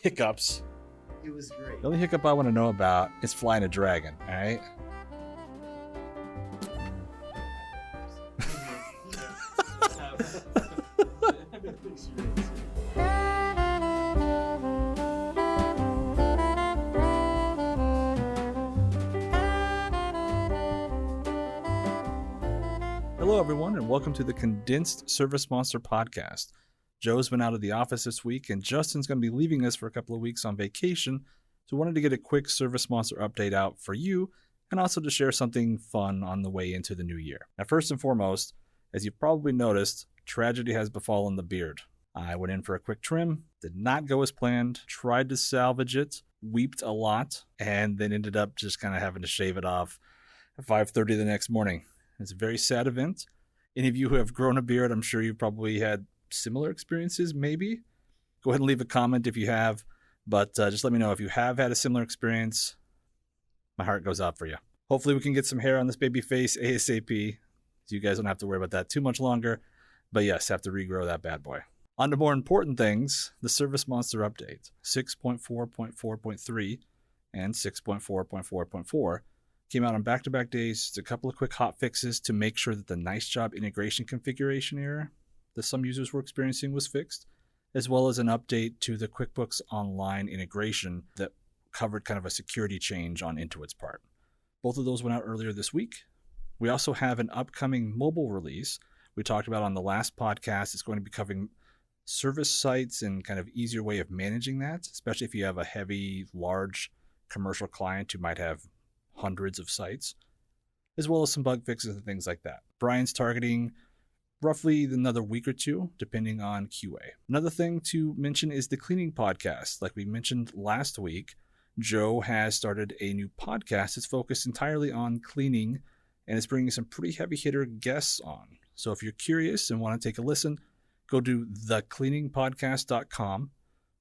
hiccups. It was great. The only hiccup I want to know about is flying a dragon, all right? Hello, everyone, and welcome to the condensed ServiceMonster podcast. Joe's been out of the office this week, and Justin's going to be leaving us for a couple of weeks on vacation, so wanted to get a quick ServiceMonster update out for you, and also to share something fun on the way into the new year. Now, first and foremost, as you've probably noticed, tragedy has befallen the beard. I went in for a quick trim, did not go as planned, tried to salvage it, weeped a lot, and then ended up just kind of having to shave it off at 5:30 the next morning. It's a very sad event. Any of you who have grown a beard, I'm sure you've probably had similar experiences, maybe. Go ahead and leave a comment if you have, but just let me know if you have had a similar experience. My heart goes out for you. Hopefully we can get some hair on this baby face ASAP, so you guys don't have to worry about that too much longer. But yes, have to regrow that bad boy. On to more important things, the ServiceMonster update, 6.4.4.3 and 6.4.4.4. Came out on back-to-back days. Just a couple of quick hot fixes to make sure that the nice job integration configuration error that some users were experiencing was fixed, as well as an update to the QuickBooks Online integration that covered kind of a security change on Intuit's part. Both of those went out earlier this week. We also have an upcoming mobile release we talked about on the last podcast. It's going to be covering service sites and kind of easier way of managing that, especially if you have a heavy, large commercial client who might have hundreds of sites, as well as some bug fixes and things like that. Brian's targeting roughly another week or two, depending on QA. Another thing to mention is the cleaning podcast. Like we mentioned last week, Joe has started a new podcast that's focused entirely on cleaning and is bringing some pretty heavy hitter guests on. So if you're curious and want to take a listen, go to thecleaningpodcast.com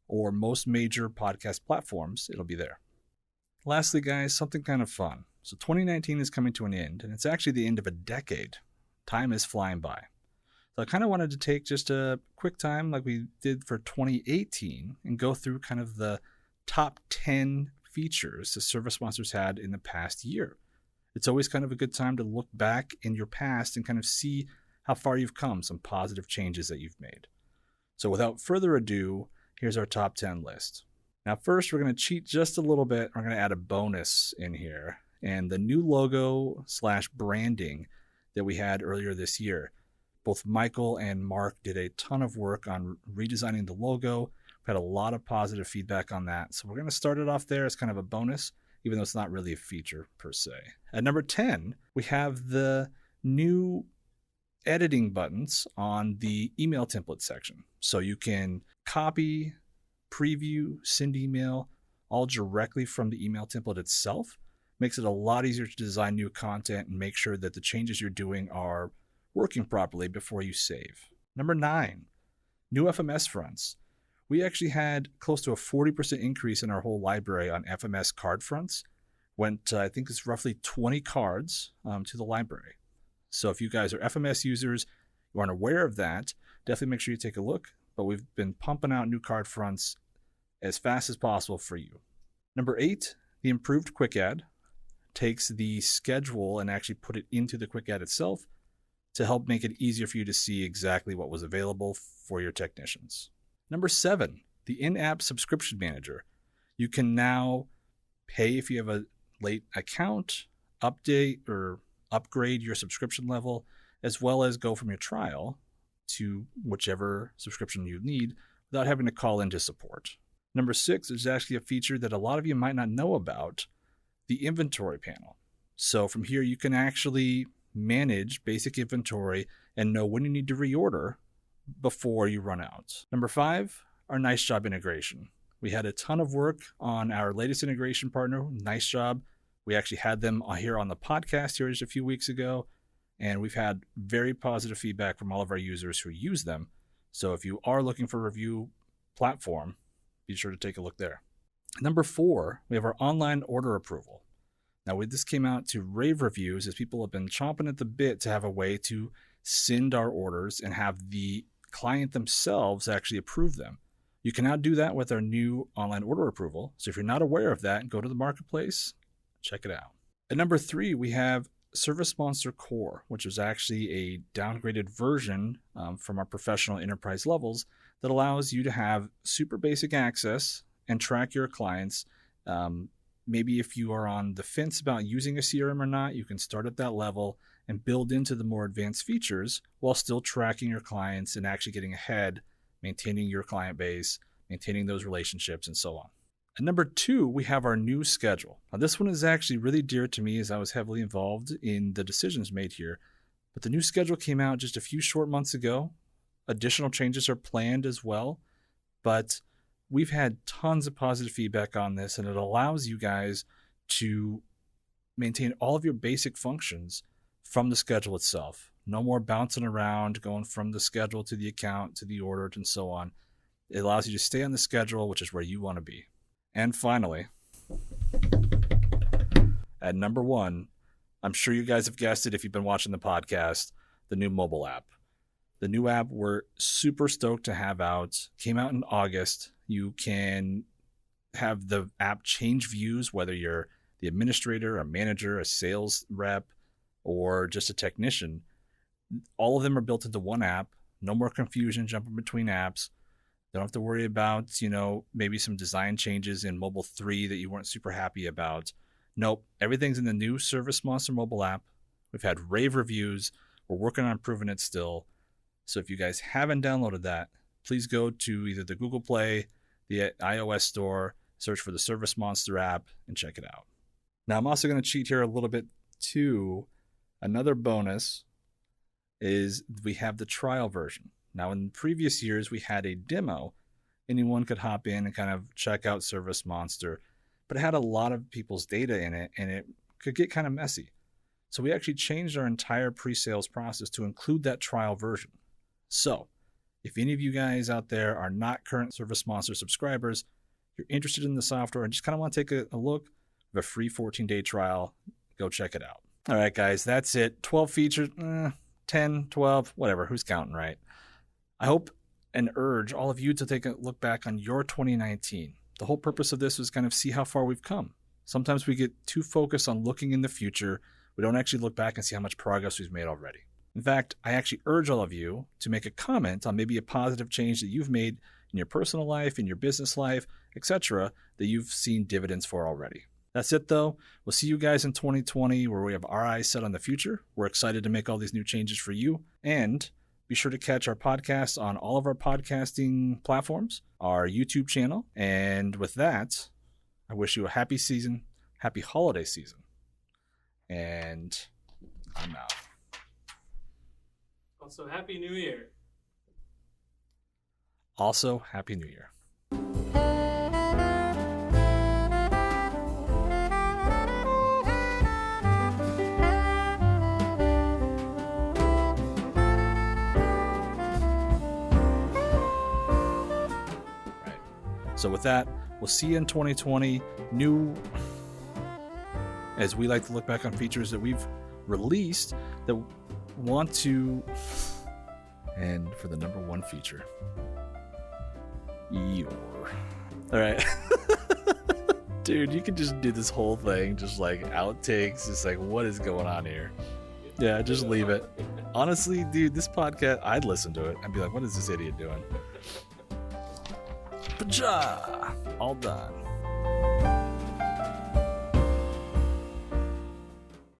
or most major podcast platforms. It'll be there. Lastly, guys, something kind of fun. So 2019 is coming to an end, and it's actually the end of a decade. Time is flying by. So I kind of wanted to take just a quick time like we did for 2018 and go through kind of the top 10 features the ServiceMonsters had in the past year. It's always kind of a good time to look back in your past and kind of see how far you've come, some positive changes that you've made. So without further ado, here's our top 10 list. Now, first, we're going to cheat just a little bit. We're going to add a bonus in here. And the new logo / branding that we had earlier this year. Both Michael and Mark did a ton of work on redesigning the logo. We've had a lot of positive feedback on that. So we're going to start it off there as kind of a bonus, even though it's not really a feature per se. At number 10, we have the new editing buttons on the email template section. So you can copy, preview, send email, all directly from the email template itself. Makes it a lot easier to design new content and make sure that the changes you're doing are working properly before you save. Number 9, new FMS fronts. We actually had close to a 40% increase in our whole library on FMS card fronts. Went, I think it's roughly 20 cards to the library. So if you guys are FMS users, you aren't aware of that, definitely make sure you take a look. But we've been pumping out new card fronts as fast as possible for you. Number 8, the improved quick add takes the schedule and actually put it into the quick add itself to help make it easier for you to see exactly what was available for your technicians. Number 7, the in-app subscription manager. You can now pay if you have a late account, update or upgrade your subscription level, as well as go from your trial to whichever subscription you need without having to call into support. Number 6 is actually a feature that a lot of you might not know about, the inventory panel. So from here, you can actually manage basic inventory and know when you need to reorder before you run out. Number 5, our Nice Job integration. We had a ton of work on our latest integration partner, Nice Job. We actually had them here on the podcast here just a few weeks ago. And we've had very positive feedback from all of our users who use them. So if you are looking for a review platform, be sure to take a look there. Number 4, we have our online order approval. Now, this came out to rave reviews as people have been chomping at the bit to have a way to send our orders and have the client themselves actually approve them. You can now do that with our new online order approval. So if you're not aware of that, go to the marketplace, check it out. At number 3, we have ServiceMonster Core, which is actually a downgraded version from our professional enterprise levels that allows you to have super basic access and track your clients. Maybe if you are on the fence about using a CRM or not, you can start at that level and build into the more advanced features while still tracking your clients and actually getting ahead, maintaining your client base, maintaining those relationships, and so on. At number 2, we have our new schedule. Now, this one is actually really dear to me as I was heavily involved in the decisions made here. But the new schedule came out just a few short months ago. Additional changes are planned as well. But we've had tons of positive feedback on this, and it allows you guys to maintain all of your basic functions from the schedule itself. No more bouncing around, going from the schedule to the account to the order and so on. It allows you to stay on the schedule, which is where you want to be. And finally, at number 1, I'm sure you guys have guessed it if you've been watching the podcast, the new mobile app. The new app we're super stoked to have out. Came out in August. You can have the app change views, whether you're the administrator, a manager, a sales rep, or just a technician. All of them are built into one app. No more confusion jumping between apps. Don't have to worry about, maybe some design changes in Mobile 3 that you weren't super happy about. Nope, everything's in the new ServiceMonster mobile app. We've had rave reviews. We're working on improving it still. So if you guys haven't downloaded that, please go to either the Google Play, the iOS store, search for the ServiceMonster app, and check it out. Now, I'm also going to cheat here a little bit too. Another bonus is we have the trial version. Now, in previous years, we had a demo. Anyone could hop in and kind of check out ServiceMonster, but it had a lot of people's data in it, and it could get kind of messy. So we actually changed our entire pre-sales process to include that trial version. So if any of you guys out there are not current ServiceMonster subscribers, you're interested in the software and just kind of want to take a look, we have a free 14-day trial. Go check it out. All right, guys, that's it. 12 features, 10, 12, whatever. Who's counting, right? I hope and urge all of you to take a look back on your 2019. The whole purpose of this is kind of see how far we've come. Sometimes we get too focused on looking in the future. We don't actually look back and see how much progress we've made already. In fact, I actually urge all of you to make a comment on maybe a positive change that you've made in your personal life, in your business life, etc., that you've seen dividends for already. That's it, though. We'll see you guys in 2020 where we have our eyes set on the future. We're excited to make all these new changes for you. And be sure to catch our podcast on all of our podcasting platforms, our YouTube channel. And with that, I wish you a happy season, happy holiday season. And I'm out. Also, Happy New Year. Also, Happy New Year. So with that, we'll see you in 2020. New, as we like to look back on features that we've released that want to, and for the number 1 feature, all right. Dude, you can just do this whole thing, just like outtakes, just like what is going on here? Yeah, just leave it. Honestly, dude, this podcast, I'd listen to it. I'd be like, what is this idiot doing? All done.